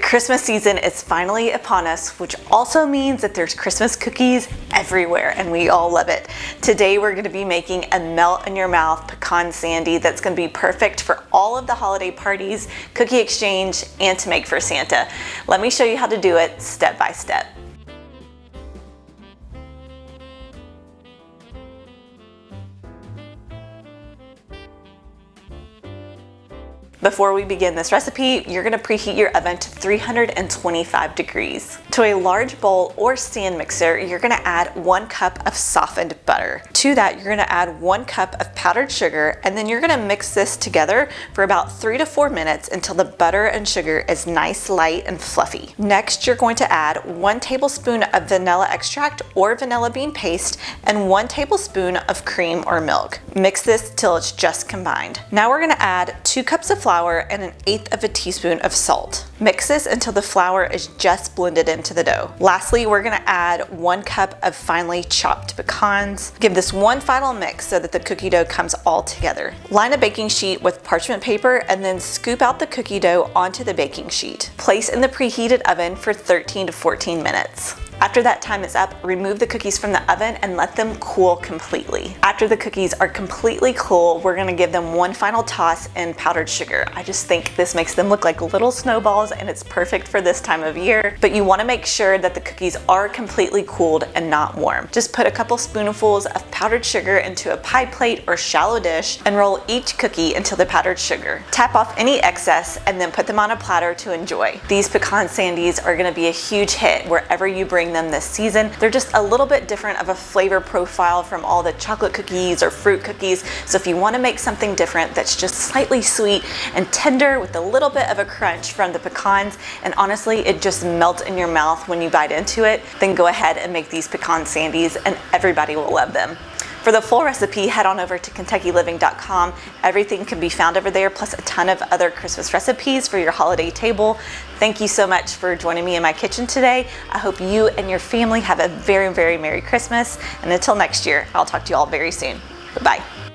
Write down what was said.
Christmas season is finally upon us, which also means that there's Christmas cookies everywhere and we all love it. Today we're going to be making a melt in your mouth pecan sandy that's going to be perfect for all of the holiday parties, cookie exchange, and to make for Santa. Let me show you how to do it step by step. Before we begin this recipe, you're going to preheat your oven to 325 degrees. To a large bowl or stand mixer, you're going to add 1 cup of softened butter. To that, you're going to add 1 cup of powdered sugar, and then you're going to mix this together for about 3 to 4 minutes until the butter and sugar is nice, light, and fluffy. Next, you're going to add 1 tablespoon of vanilla extract or vanilla bean paste and 1 tablespoon of cream or milk. Mix this till it's just combined. Now we're going to add 2 cups of flour and 1/8 of a teaspoon of salt. Mix this until the flour is just blended into the dough. Lastly, we're going to add 1 cup of finely chopped pecans. Give this one final mix so that the cookie dough comes all together. Line a baking sheet with parchment paper and then scoop out the cookie dough onto the baking sheet. Place in the preheated oven for 13 to 14 minutes. After that time is up, remove the cookies from the oven and let them cool completely. After the cookies are completely cool, we're gonna give them one final toss in powdered sugar. I just think this makes them look like little snowballs and it's perfect for this time of year, but you wanna make sure that the cookies are completely cooled and not warm. Just put a couple spoonfuls of powdered sugar into a pie plate or shallow dish and roll each cookie into the powdered sugar. Tap off any excess and then put them on a platter to enjoy. These pecan sandies are gonna be a huge hit wherever you bring them this season. They're just a little bit different of a flavor profile from all the chocolate cookies or fruit cookies. So if you want to make something different that's just slightly sweet and tender with a little bit of a crunch from the pecans, and honestly it just melts in your mouth when you bite into it, then go ahead and make these pecan sandies and everybody will love them. For the full recipe, head on over to KentuckyLiving.com. Everything can be found over there, plus a ton of other Christmas recipes for your holiday table. Thank you so much for joining me in my kitchen today. I hope you and your family have a very, very Merry Christmas. And until next year, I'll talk to you all very soon. Bye-bye.